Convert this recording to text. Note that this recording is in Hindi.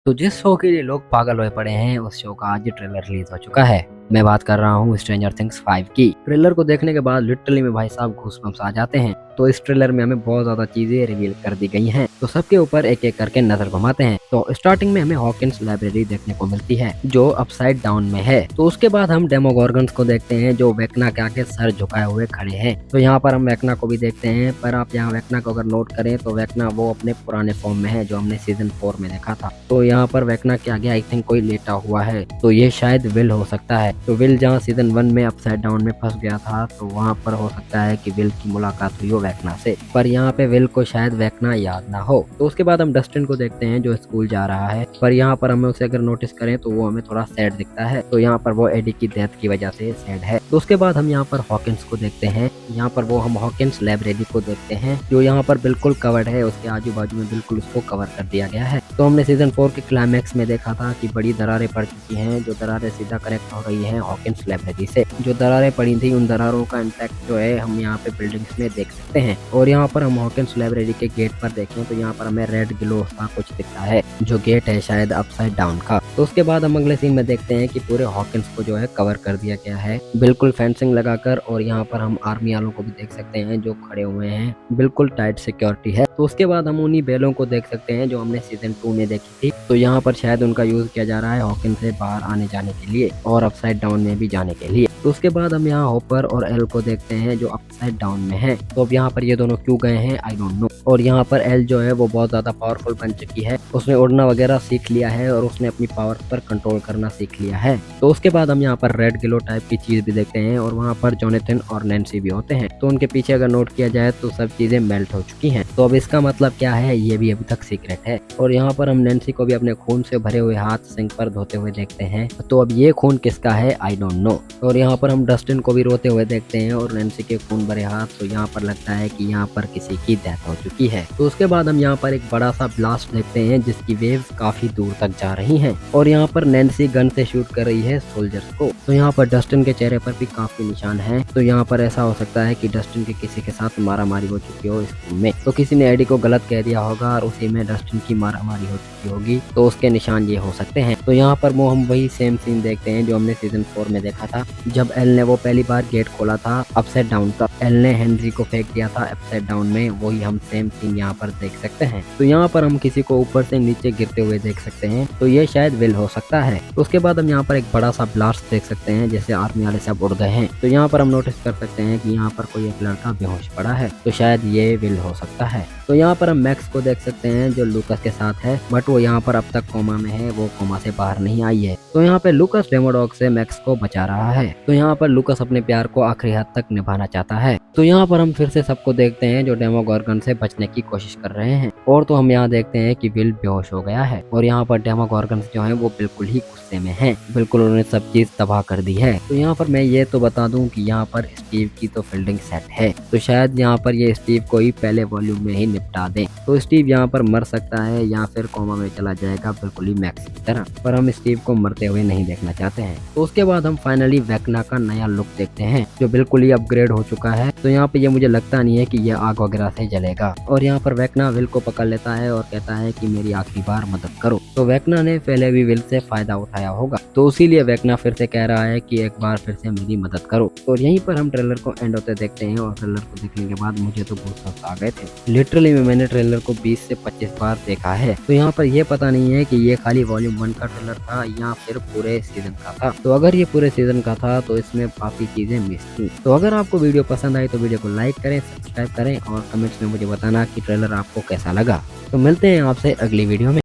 तो जिस शो के लिए लोग पागल हुए पड़े हैं उस शो का आज ट्रेलर रिलीज हो चुका है। मैं बात कर रहा हूँ स्ट्रेंजर थिंग्स 5 की। ट्रेलर को देखने के बाद लिटरली में भाई साहब गूज़बम्प्स आ जाते हैं। तो इस ट्रेलर में हमें बहुत ज्यादा चीजें रिवील कर दी गई हैं। तो सबके ऊपर एक एक करके नजर घुमाते हैं। तो स्टार्टिंग में हमें हॉकिंस लाइब्रेरी देखने को मिलती है जो अपसाइड डाउन में है। तो उसके बाद हम डेमोगोर्गन्स को देखते हैं जो वेक्ना के आगे सर झुकाए हुए खड़े हैं। तो यहाँ पर हम वेक्ना को भी देखते हैं, पर आप यहाँ वेक्ना को अगर नोट करें तो वेक्ना वो अपने पुराने फॉर्म में है जो हमने सीजन 4 में देखा था। तो यहाँ पर वेक्ना के आगे आई थिंक कोई लेटा हुआ है, तो ये शायद विल हो सकता है। तो विल जहाँ सीजन 1 में अपसाइड डाउन में फंस गया था, तो वहाँ पर हो सकता है कि विल की मुलाकात हुई हो वेक्ना से, पर यहाँ पे विल को शायद वेक्ना याद ना हो। तो उसके बाद हम डस्टिन को देखते हैं जो स्कूल जा रहा है, पर यहाँ पर हमें उसे अगर नोटिस करें तो वो हमें थोड़ा सैड दिखता है। तो यहाँ पर वो एडी की डेथ की वजह से सैड है। तो उसके बाद हम यहाँ पर हॉकिंस को देखते हैं। यहाँ पर वो हम हॉकिंस लाइब्रेरी को देखते हैं जो यहाँ पर बिल्कुल कवर्ड है, उसके आजू बाजू में बिल्कुल उसको कवर कर दिया गया है। तो हमने सीजन 4 के क्लाइमैक्स में देखा था कि बड़ी दरारें पड़ चुकी हैं, जो दरारें सीधा कनेक्ट हो रही हैं हॉकिंस लाइब्रेरी से। जो दरारें पड़ी थी उन दरारों का इम्पैक्ट जो है हम यहाँ पे बिल्डिंग्स में देख सकते हैं। और यहाँ पर हम हॉकिंस लाइब्रेरी के गेट पर देखें तो यहाँ पर हमें रेड ग्लो सा कुछ दिखता है जो गेट है शायद अपसाइड डाउन का। तो उसके बाद हम अगले सीन में देखते हैं कि पूरे हॉकिंस को जो है कवर कर दिया गया है बिल्कुल फेंसिंग लगाकर। और यहाँ पर हम आर्मी वालों को भी देख सकते हैं जो खड़े हुए हैं, बिल्कुल टाइट सिक्योरिटी है। तो उसके बाद हम उन्हीं बेलों को देख सकते हैं जो हमने सीजन 2 में देखी थी। तो यहाँ पर शायद उनका यूज किया जा रहा है हॉकिंस से बाहर आने जाने के लिए और अपसाइड डाउन में भी जाने के लिए। तो उसके बाद हम यहाँ हॉपर और एल को देखते हैं जो अपसाइड डाउन में है। तो अब यहाँ पर ये दोनों क्यों गए हैं आई डोंट नो। और यहाँ पर एल जो है वो बहुत ज्यादा पावरफुल बन चुकी है, उसने उड़ना वगैरह सीख लिया है और उसने अपनी पावर पर कंट्रोल करना सीख लिया है। तो उसके बाद हम यहाँ पर रेड ग्लो टाइप की चीज भी देखते हैं और वहाँ पर जोनाथन और नैन्सी भी होते हैं। तो उनके पीछे अगर नोट किया जाए तो सब चीजें मेल्ट हो चुकी हैं। तो अब इसका मतलब क्या है ये भी अभी तक सीक्रेट है। और यहाँ पर हम नैन्सी को भी अपने खून से भरे हुए हाथ सिंक पर धोते हुए देखते हैं। तो अब ये खून किसका है आई डोंट नो। और यहाँ पर हम डस्टिन को भी रोते हुए देखते हैं और नैन्सी के खून भरे हाथ। तो यहाँ पर लगता है कि यहाँ पर किसी की डेथ हो चुकी है। तो उसके बाद हम यहाँ पर एक बड़ा सा ब्लास्ट देखते हैं जिसकी वेव्स काफी दूर तक जा रही हैं। और यहाँ पर नैन्सी गन से शूट कर रही है सोल्जर्स को। तो यहाँ पर डस्टिन के चेहरे पर भी काफी निशान है। तो यहाँ पर ऐसा हो सकता है कि डस्टिन के किसी के साथ मारामारी हो चुकी हो स्कूल में। तो किसी ने एडी को गलत कह दिया होगा और उसी में डस्टिन की मारामारी हो चुकी होगी, तो उसके निशान ये हो सकते हैं। तो यहाँ पर वो हम वही सेम सीन देखते हैं जो हमने सीजन 4 में देखा था, जब एल ने वो पहली बार गेट खोला था अपसाइड डाउन का। एल ने हेनरी को फेंक दिया था अपसाइड डाउन में, वही हम सेम सीन यहाँ पर देख सकते हैं। तो यहाँ पर हम किसी को ऊपर से नीचे गिरते हुए देख सकते हैं, तो ये शायद विल हो सकता है। तो उसके बाद हम यहाँ पर एक बड़ा सा ब्लास्ट देख सकते हैं जैसे आर्मी वाले सब उड़ गए हैं। तो यहाँ पर हम नोटिस कर सकते हैं कि यहाँ पर कोई एक लड़का बेहोश पड़ा है, तो शायद ये विल हो सकता है। तो यहाँ पर हम मैक्स को देख सकते हैं जो लूकस के साथ है, बट वो यहाँ पर अब तक कोमा में है, वो कोमा से बाहर नहीं आई है। तो यहाँ पे लूकस डेमोडॉग से मैक्स को बचा रहा है। तो यहाँ पर लूकस अपने प्यार को आखिरी हद तक निभाना चाहता है। तो यहाँ पर हम फिर से सबको देखते हैं जो डेमोगोर्गन से बचने की कोशिश कर रहे हैं। और तो हम यहाँ देखते हैं कि विल बेहोश हो गया है और यहाँ पर डेमोगोर्गन जो है वो बिल्कुल ही गुस्से में है, बिल्कुल उन्होंने सब चीज तबाह कर दी है। तो यहाँ पर मैं ये तो बता दूं कि यहाँ पर स्टीव की तो फील्डिंग सेट है, तो शायद यहाँ पर ये स्टीव को ही पहले वॉल्यूम में ही निपटा दें। तो स्टीव यहाँ पर मर सकता है या फिर कोमा में चला जाएगा बिल्कुल ही मैक्स की तरह, पर हम स्टीव को मरते हुए नहीं देखना चाहते हैं। तो उसके बाद हम फाइनली वेक्ना का नया लुक देखते हैं जो बिल्कुल ही अपग्रेड हो चुका है। तो यहाँ पे ये मुझे लगता नहीं है कि ये आग वगैरह से जलेगा। और यहाँ पर वेक्ना विल को पकड़ लेता है और कहता है कि मेरी आखिरी बार मदद करो। तो वेक्ना ने पहले भी विल से फायदा उठाया होगा, तो इसीलिए वेक्ना फिर से कह रहा है कि एक बार फिर से मेरी मदद करो। और यहीं पर हम ट्रेलर को एंड होते देखते हैं और ट्रेलर को देखने के बाद मुझे तो गूज़बम्प्स आ गए थे। लिटरली मैंने ट्रेलर को 20 से 25 बार देखा है। तो यहाँ पर ये पता नहीं है कि ये खाली वॉल्यूम 1 का ट्रेलर था या फिर पूरे सीजन का था। तो अगर ये पूरे सीजन का था तो इसमें काफी चीजें मिस थी। तो अगर आपको वीडियो पसंद आई तो वीडियो को लाइक करें, सब्सक्राइब करें और कमेंट्स में मुझे बताना कि ट्रेलर आपको कैसा लगा। तो मिलते हैं आपसे अगली वीडियो में।